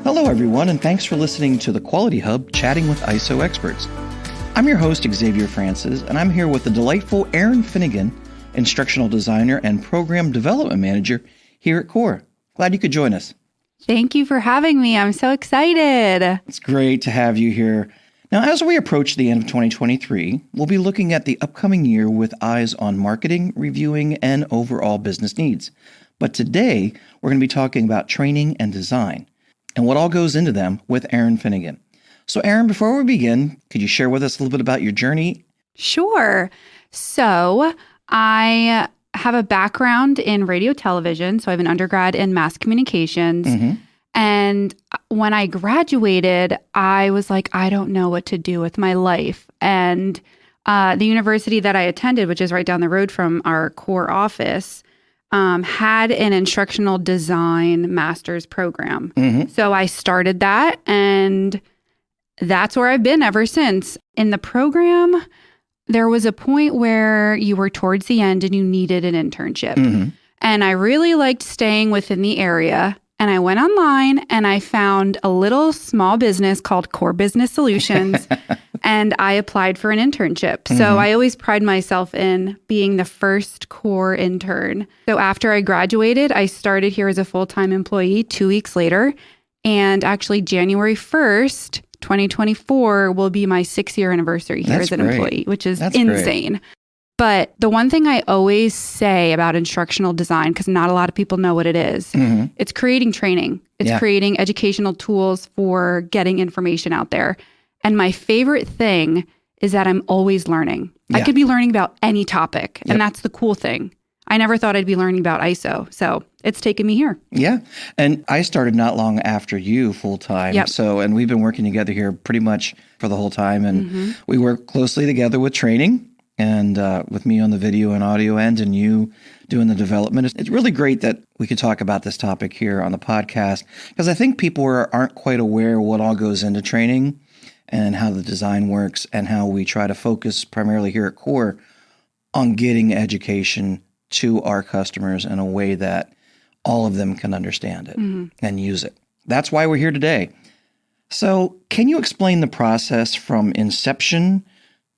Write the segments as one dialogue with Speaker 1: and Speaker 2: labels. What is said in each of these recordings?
Speaker 1: Hello, everyone, and thanks for listening to the Quality Hub Chatting with ISO Experts. I'm your host, Xavier Francis, and I'm here with the delightful Erin Finnegan, Instructional Designer and Program Development Manager here at CORE. Glad you could join us.
Speaker 2: Thank you for having me. I'm so excited.
Speaker 1: It's great to have you here. Now, as we approach the end of 2023, we'll be looking at the upcoming year with eyes on marketing, reviewing, and overall business needs. But today, we're going to be talking about training and design and what all goes into them with Erin Finnegan. So, Erin, before we begin, could you share with us a little bit about your journey?
Speaker 2: Sure. So, I have a background in radio television. So, I have an undergrad in mass communications. And when I graduated, I was like, I don't know what to do with my life. And the university that I attended, which is right down the road from our CORE office, had an instructional design master's program. So I started that, and that's where I've been ever since. In the program, there was a point where you were towards the end and you needed an internship. And I really liked staying within the area. And I went online and I found a little small business called Core Business Solutions. And I applied for an internship. So I always pride myself in being the first core intern. So after I graduated, I started here as a full-time employee 2 weeks later. And actually January 1st, 2024 will be my 6-year anniversary here as an employee, which is insane. Great. But the one thing I always say about instructional design, because not a lot of people know what it is, it's creating training. It's creating educational tools for getting information out there. And my favorite thing is that I'm always learning. I could be learning about any topic, and that's the cool thing. I never thought I'd be learning about ISO, so it's taken me here. Yeah,
Speaker 1: and I started not long after you full-time. So, and we've been working together here pretty much for the whole time, and we work closely together with training. And with me on the video and audio end and you doing the development. It's really great that we could talk about this topic here on the podcast, because I think people aren't quite aware what all goes into training and how the design works and how we try to focus primarily here at CORE on getting education to our customers in a way that all of them can understand it and use it. That's why we're here today. So can you explain the process from inception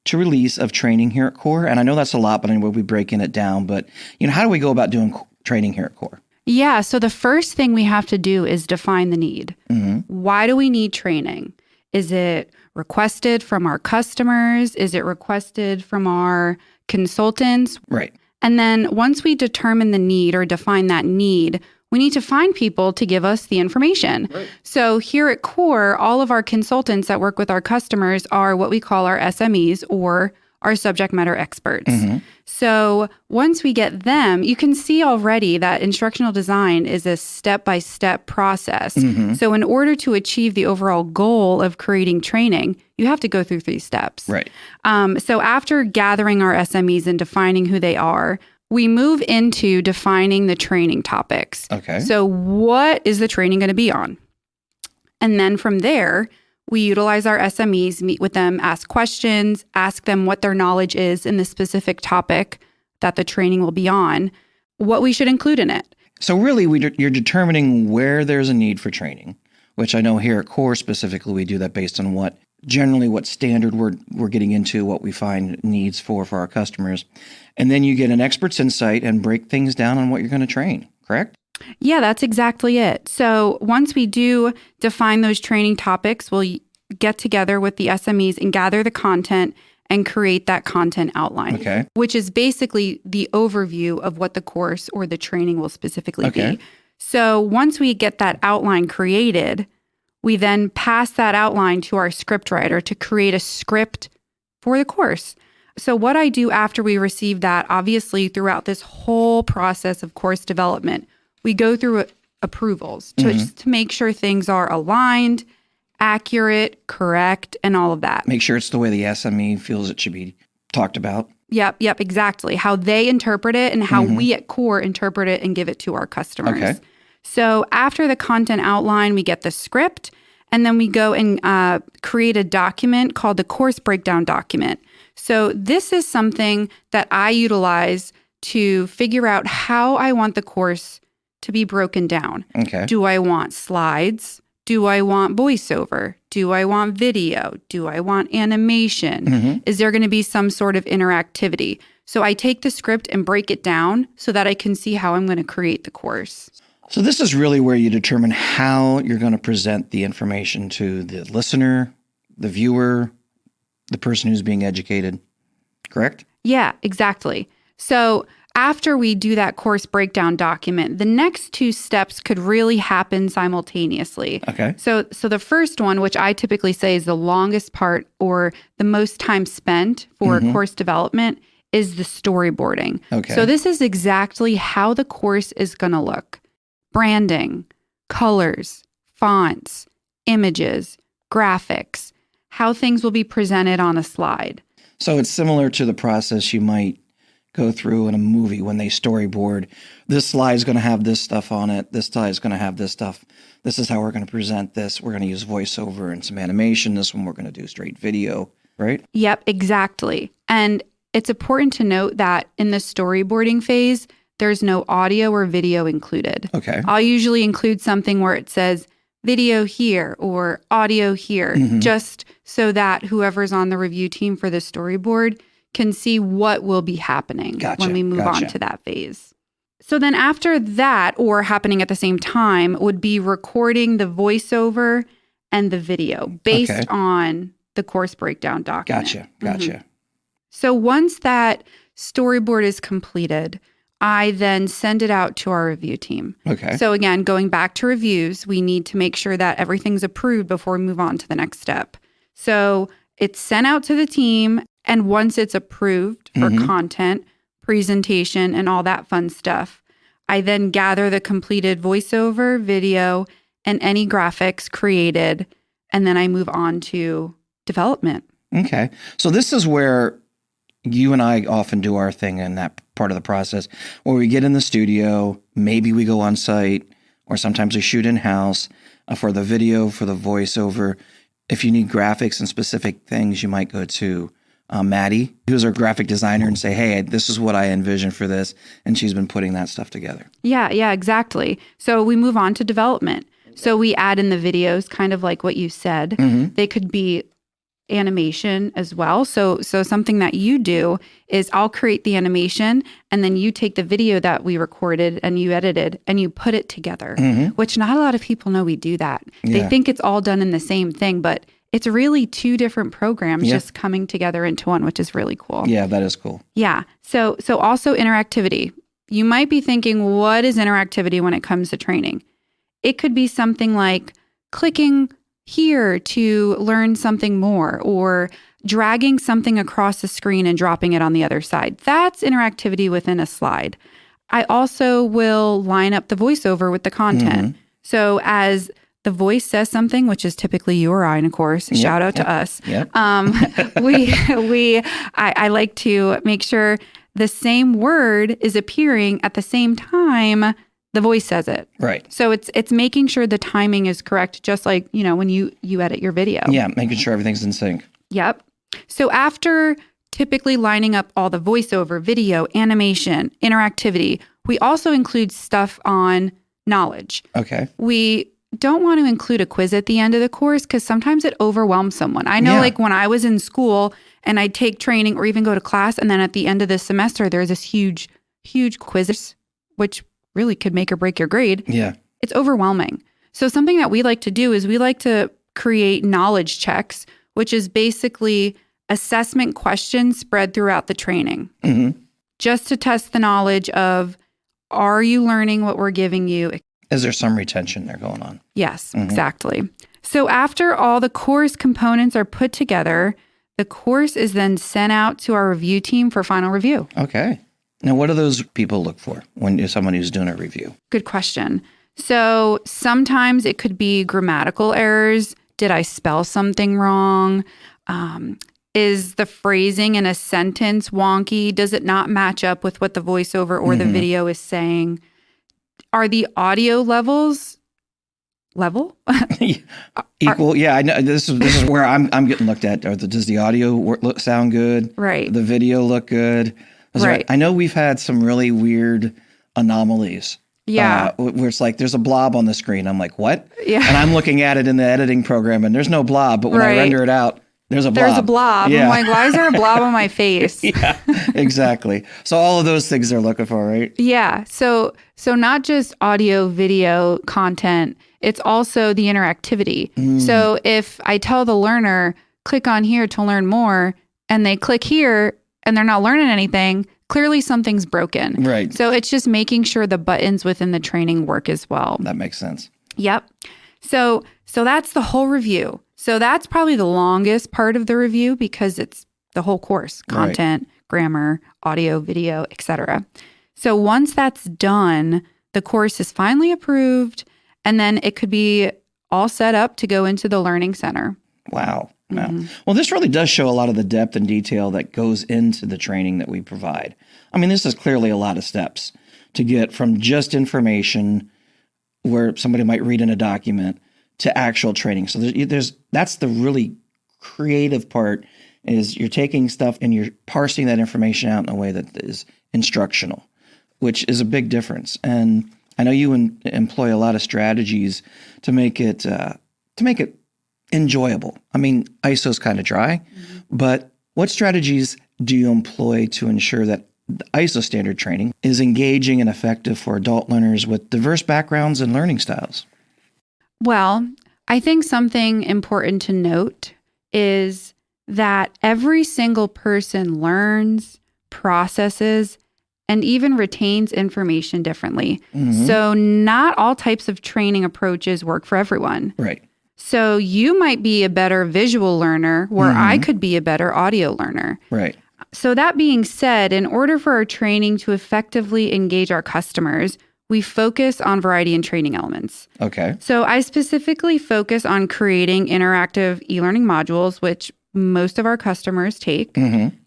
Speaker 1: to release of training here at CORE? And I know that's a lot, but we'll be breaking it down. But, how do we go about doing training here at CORE?
Speaker 2: Yeah, so the first thing we have to do is define the need. Why do we need training? Is it requested from our customers? Is it requested from our consultants?
Speaker 1: Right.
Speaker 2: And then once we determine the need or define that need, we need to find people to give us the information. Right. So here at CORE, all of our consultants that work with our customers are what we call our SMEs, or our subject matter experts. So once we get them, you can see already that instructional design is a step-by-step process. So in order to achieve the overall goal of creating training, you have to go through 3 steps.
Speaker 1: Right.
Speaker 2: So after gathering our SMEs and defining who they are, we move into defining the training topics.
Speaker 1: Okay.
Speaker 2: So what is the training going to be on? And then from there, we utilize our SMEs, meet with them, ask questions, ask them what their knowledge is in the specific topic that the training will be on, what we should include in it.
Speaker 1: So really, you're determining where there's a need for training, which I know here at CORE specifically, we do that based on what standard we're getting into, what we find needs for our customers. And then you get an expert's insight and break things down on what you're going to train, correct?
Speaker 2: Yeah, that's exactly it. So once we do define those training topics, we'll get together with the SMEs and gather the content and create that content outline, which is basically the overview of what the course or the training will specifically be. So once we get that outline created, we then pass that outline to our scriptwriter to create a script for the course. So what I do after we receive that, obviously throughout this whole process of course development, we go through approvals to make sure things are aligned, accurate, correct, and all of that.
Speaker 1: Make sure it's the way the SME feels it should be talked about.
Speaker 2: Yep, exactly. How they interpret it and how we at CORE interpret it and give it to our customers. So after the content outline, we get the script, and then we go and create a document called the course breakdown document. So this is something that I utilize to figure out how I want the course to be broken down.
Speaker 1: Okay.
Speaker 2: Do I want slides? Do I want voiceover? Do I want video? Do I want animation? Is there going to be some sort of interactivity? So I take the script and break it down so that I can see how I'm going to create the course.
Speaker 1: So this is really where you determine how you're going to present the information to the listener, the viewer, the person who's being educated, correct?
Speaker 2: Yeah, exactly. So after we do that course breakdown document, the next two steps could really happen simultaneously.
Speaker 1: Okay.
Speaker 2: So the first one, which I typically say is the longest part or the most time spent for course development, is the storyboarding.
Speaker 1: Okay.
Speaker 2: So this is exactly how the course is going to look. Branding, colors, fonts, images, graphics, how things will be presented on a slide.
Speaker 1: So it's similar to the process you might go through in a movie when they storyboard. This slide is going to have this stuff on it. This slide is going to have this stuff. This is how we're going to present this. We're going to use voiceover and some animation. This one we're going to do straight video, right?
Speaker 2: Yep, exactly. And it's important to note that in the storyboarding phase, there's no audio or video included.
Speaker 1: Okay.
Speaker 2: I'll usually include something where it says video here or audio here, just so that whoever's on the review team for the storyboard can see what will be happening when we move on to that phase. So then after that, or happening at the same time, would be recording the voiceover and the video based on the course breakdown document.
Speaker 1: Gotcha.
Speaker 2: So once that storyboard is completed, I then send it out to our review team.
Speaker 1: Okay.
Speaker 2: So again, going back to reviews, we need to make sure that everything's approved before we move on to the next step. So it's sent out to the team, and once it's approved for content, presentation, and all that fun stuff, I then gather the completed voiceover, video, and any graphics created, and then I move on to development.
Speaker 1: Okay. So this is where you and I often do our thing in that part of the process, where we get in the studio, maybe we go on site, or sometimes we shoot in-house for the video, for the voiceover. If you need graphics and specific things, you might go to Maddie, who's our graphic designer, and say, hey, this is what I envision for this. And she's been putting that stuff together. Yeah,
Speaker 2: exactly. So we move on to development. So we add in the videos, kind of like what you said. They could be animation as well. So something that you do is I'll create the animation, and then you take the video that we recorded and you edited and you put it together, which not a lot of people know we do that. They think it's all done in the same thing, but it's really two different programs just coming together into one, which is really cool.
Speaker 1: Yeah, that is cool.
Speaker 2: Yeah. So also interactivity. You might be thinking, what is interactivity when it comes to training? It could be something like clicking here to learn something more, or dragging something across the screen and dropping it on the other side. That's interactivity within a slide. I also will line up the voiceover with the content. So as the voice says something, which is typically you or I, and of course, shout out to us. I like to make sure the same word is appearing at the same time the voice says it.
Speaker 1: Right.
Speaker 2: So it's making sure the timing is correct, just like, when you edit your video.
Speaker 1: Yeah, making sure everything's in sync.
Speaker 2: Yep. So after typically lining up all the voiceover, video, animation, interactivity, we also include stuff on knowledge.
Speaker 1: Okay.
Speaker 2: We don't want to include a quiz at the end of the course because sometimes it overwhelms someone. I know like when I was in school and I'd take training or even go to class, and then at the end of the semester, there's this huge quiz, which really could make or break your grade.
Speaker 1: Yeah.
Speaker 2: It's overwhelming. So something that we like to do is we like to create knowledge checks, which is basically assessment questions spread throughout the training. Just to test the knowledge of, are you learning what we're giving you?
Speaker 1: Is there some retention there going on?
Speaker 2: Yes, exactly. So after all the course components are put together, the course is then sent out to our review team for final review.
Speaker 1: Okay. Now, what do those people look for when you're someone who's doing a review?
Speaker 2: Good question. So sometimes it could be grammatical errors. Did I spell something wrong? Is the phrasing in a sentence wonky? Does it not match up with what the voiceover or the video is saying? Are the audio levels level?
Speaker 1: Equal? Yeah, I know. This is where I'm getting looked at. Does the audio sound good?
Speaker 2: Right.
Speaker 1: The video look good?
Speaker 2: Right.
Speaker 1: I know we've had some really weird anomalies
Speaker 2: Yeah.
Speaker 1: Where it's like there's a blob on the screen. I'm like, what?
Speaker 2: Yeah.
Speaker 1: And I'm looking at it in the editing program and there's no blob. But when I render it out, there's a blob.
Speaker 2: There's a blob.
Speaker 1: Yeah.
Speaker 2: I'm like, why is there a blob on my face?
Speaker 1: Yeah, exactly. So all of those things they're looking for, right?
Speaker 2: Yeah. So not just audio, video content, it's also the interactivity. So if I tell the learner, click on here to learn more, and they click here and they're not learning anything, clearly something's broken.
Speaker 1: Right.
Speaker 2: So it's just making sure the buttons within the training work as well.
Speaker 1: That makes sense.
Speaker 2: Yep. So that's the whole review. So that's probably the longest part of the review because it's the whole course, content, grammar, audio, video, etc. So once that's done, the course is finally approved, and then it could be all set up to go into the Learning Center.
Speaker 1: Wow. Well, this really does show a lot of the depth and detail that goes into the training that we provide. I mean, this is clearly a lot of steps to get from just information where somebody might read in a document to actual training. So that's the really creative part, is you're taking stuff and you're parsing that information out in a way that is instructional, which is a big difference. And I know you employ a lot of strategies to make it enjoyable. I mean, ISO's kind of dry, but what strategies do you employ to ensure that the ISO standard training is engaging and effective for adult learners with diverse backgrounds and learning styles?
Speaker 2: Well, I think something important to note is that every single person learns, processes, and even retains information differently. So not all types of training approaches work for everyone.
Speaker 1: Right.
Speaker 2: So you might be a better visual learner where I could be a better audio learner.
Speaker 1: Right.
Speaker 2: So that being said, in order for our training to effectively engage our customers, we focus on variety and training elements.
Speaker 1: Okay.
Speaker 2: So I specifically focus on creating interactive e-learning modules, which most of our customers take.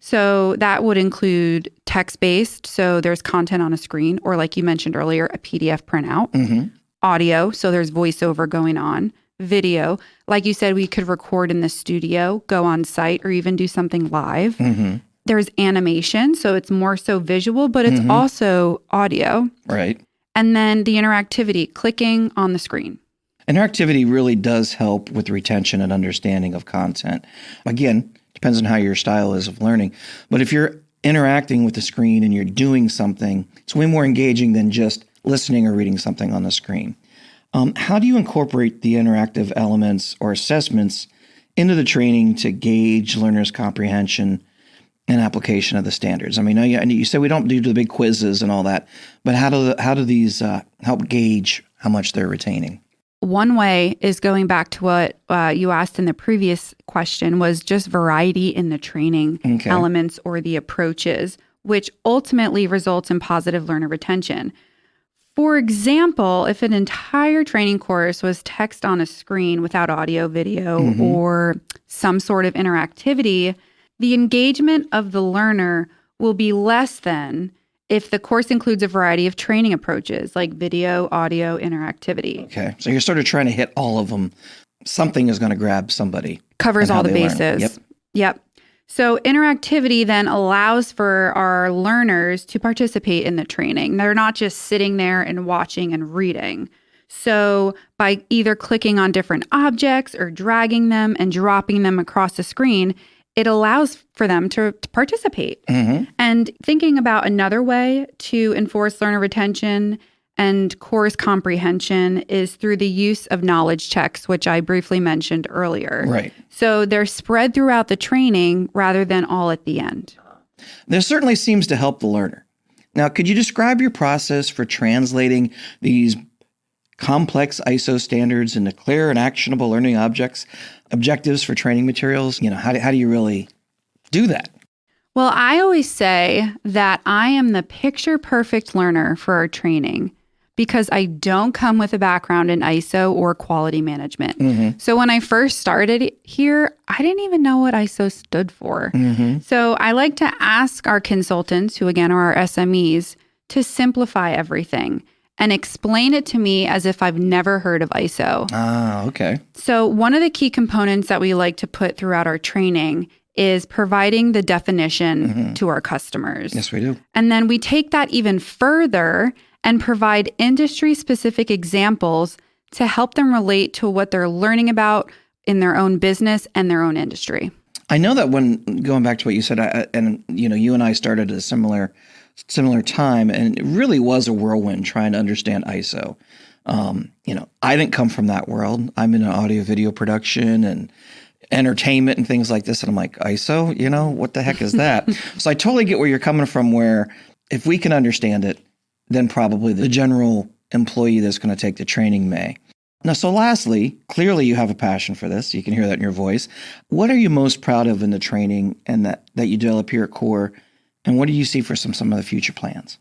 Speaker 2: So that would include text-based, so there's content on a screen, or like you mentioned earlier, a PDF printout. Audio, so there's voiceover going on. Video, like you said, we could record in the studio, go on site, or even do something live. There's animation, so it's more so visual, but it's also audio.
Speaker 1: Right.
Speaker 2: And then the interactivity, clicking on the screen.
Speaker 1: Interactivity really does help with retention and understanding of content. Again, depends on how your style is of learning. But if you're interacting with the screen and you're doing something, it's way more engaging than just listening or reading something on the screen. How do you incorporate the interactive elements or assessments into the training to gauge learners' comprehension and application of the standards? I mean, you said we don't do the big quizzes and all that, but how do these help gauge how much they're retaining?
Speaker 2: One way is going back to what you asked in the previous question, was just variety in the training elements or the approaches, which ultimately results in positive learner retention. For example, if an entire training course was text on a screen without audio, video, or some sort of interactivity, the engagement of the learner will be less than if the course includes a variety of training approaches like video, audio, interactivity.
Speaker 1: Okay. So you're sort of trying to hit all of them. Something is going to grab somebody.
Speaker 2: Covers all the bases. Yep. So interactivity then allows for our learners to participate in the training. They're not just sitting there and watching and reading. So by either clicking on different objects or dragging them and dropping them across the screen, it allows for them to participate. And thinking about another way to enforce learner retention and course comprehension is through the use of knowledge checks, which I briefly mentioned earlier.
Speaker 1: Right.
Speaker 2: So they're spread throughout the training rather than all at the end.
Speaker 1: This certainly seems to help the learner. Now, could you describe your process for translating these complex ISO standards into clear and actionable learning objectives for training materials? How do you really do that?
Speaker 2: Well, I always say that I am the picture-perfect learner for our training because I don't come with a background in ISO or quality management. So when I first started here, I didn't even know what ISO stood for. So I like to ask our consultants, who again are our SMEs, to simplify everything and explain it to me as if I've never heard of ISO.
Speaker 1: Okay.
Speaker 2: So one of the key components that we like to put throughout our training is providing the definition to our customers.
Speaker 1: Yes, we do.
Speaker 2: And then we take that even further and provide industry-specific examples to help them relate to what they're learning about in their own business and their own industry.
Speaker 1: I know that when going back to what you said, you and I started at a similar time, and it really was a whirlwind trying to understand ISO. I didn't come from that world. I'm in audio video production and entertainment and things like this. And I'm like, ISO, what the heck is that? So I totally get where you're coming from, where if we can understand it, then probably the general employee that's going to take the training may. Now, so lastly, clearly you have a passion for this. You can hear that in your voice. What are you most proud of in the training and that you develop here at Core? And what do you see for some of the future plans?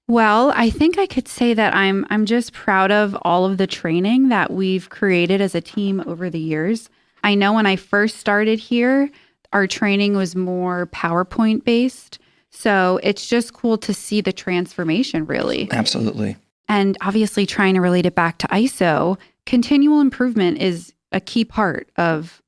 Speaker 2: Well, I think I could say that I'm just proud of all of the training that we've created as a team over the years. I know when I first started here, our training was more PowerPoint based. So it's just cool to see the transformation, really.
Speaker 1: Absolutely.
Speaker 2: And obviously trying to relate it back to ISO, continual improvement is a key part of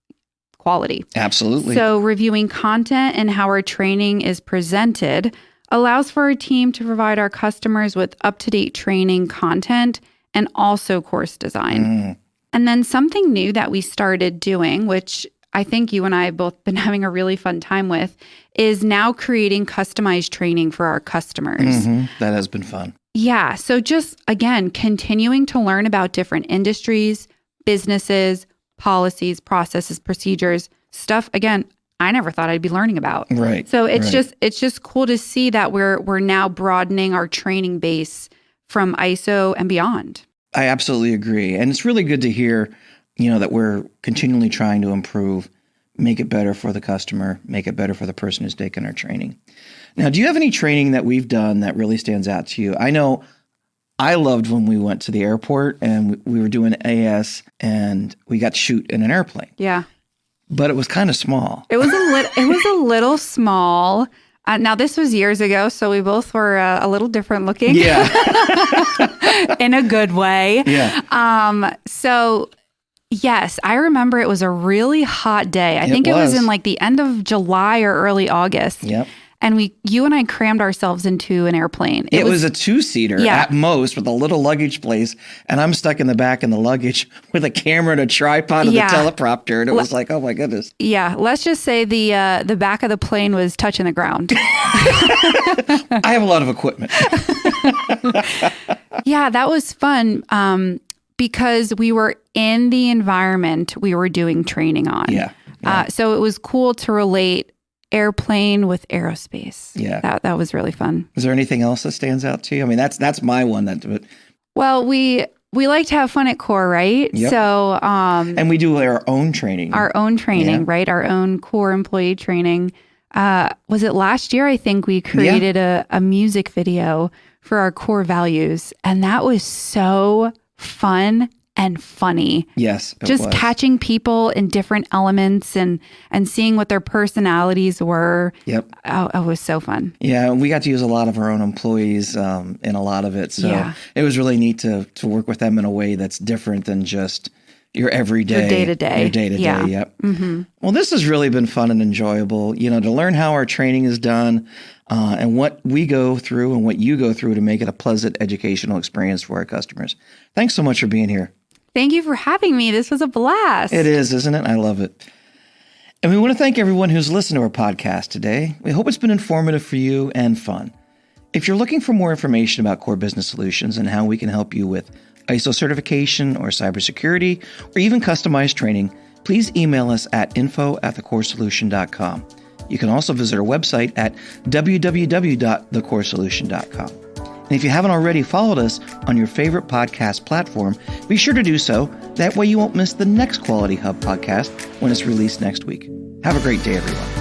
Speaker 2: quality.
Speaker 1: Absolutely.
Speaker 2: So reviewing content and how our training is presented allows for our team to provide our customers with up-to-date training content and also course design. And then something new that we started doing, which I think you and I have both been having a really fun time with, is now creating customized training for our customers.
Speaker 1: That has been fun.
Speaker 2: Yeah. So just, again, continuing to learn about different industries, businesses, policies, processes, procedures, stuff, again, I never thought I'd be learning about.
Speaker 1: Right.
Speaker 2: So it's just cool to see that we're now broadening our training base from ISO and beyond.
Speaker 1: I absolutely agree. And it's really good to hear, that we're continually trying to improve, make it better for the customer, make it better for the person who's taking our training. Now, do you have any training that we've done that really stands out to you? I know I loved when we went to the airport and we were doing AS and we got to shoot in an airplane.
Speaker 2: Yeah.
Speaker 1: But it was kind of small.
Speaker 2: It was a little small. Now, this was years ago, so we both were a little different looking.
Speaker 1: Yeah.
Speaker 2: In a good way.
Speaker 1: Yeah.
Speaker 2: So, yes, I remember it was a really hot day. I think it was in like the end of July or early August.
Speaker 1: Yep.
Speaker 2: And you and I crammed ourselves into an airplane.
Speaker 1: It was a 2-seater at most with a little luggage place. And I'm stuck in the back in the luggage with a camera and a tripod and the teleprompter. And it was like, oh my goodness.
Speaker 2: Yeah. Let's just say the back of the plane was touching the ground.
Speaker 1: I have a lot of equipment.
Speaker 2: Yeah, that was fun because we were in the environment we were doing training on.
Speaker 1: Yeah.
Speaker 2: So it was cool to relate airplane with aerospace.
Speaker 1: Yeah.
Speaker 2: That was really fun.
Speaker 1: Is there anything else that stands out to you? I mean, that's my one.
Speaker 2: Well, we like to have fun at Core, right?
Speaker 1: Yep.
Speaker 2: So,
Speaker 1: and we do our own training.
Speaker 2: Right? Our own Core employee training. Was it last year? I think we created a music video for our core values, and that was so fun and funny.
Speaker 1: Yes.
Speaker 2: Just catching people in different elements and seeing what their personalities were.
Speaker 1: Yep.
Speaker 2: Oh, it was so fun.
Speaker 1: Yeah. We got to use a lot of our own employees in a lot of it. So it was really neat to work with them in a way that's different than just your everyday.
Speaker 2: Your day-to-day.
Speaker 1: Your day-to-day.
Speaker 2: Yeah.
Speaker 1: Yep. Mm-hmm. Well, this has really been fun and enjoyable, to learn how our training is done and what we go through and what you go through to make it a pleasant educational experience for our customers. Thanks so much for being here.
Speaker 2: Thank you for having me. This was a blast.
Speaker 1: It is, isn't it? I love it. And we want to thank everyone who's listened to our podcast today. We hope it's been informative for you and fun. If you're looking for more information about Core Business Solutions and how we can help you with ISO certification or cybersecurity or even customized training, please email us at info@thecoresolution.com. You can also visit our website at www.thecoresolution.com. And if you haven't already followed us on your favorite podcast platform, be sure to do so. That way you won't miss the next Quality Hub podcast when it's released next week. Have a great day, everyone.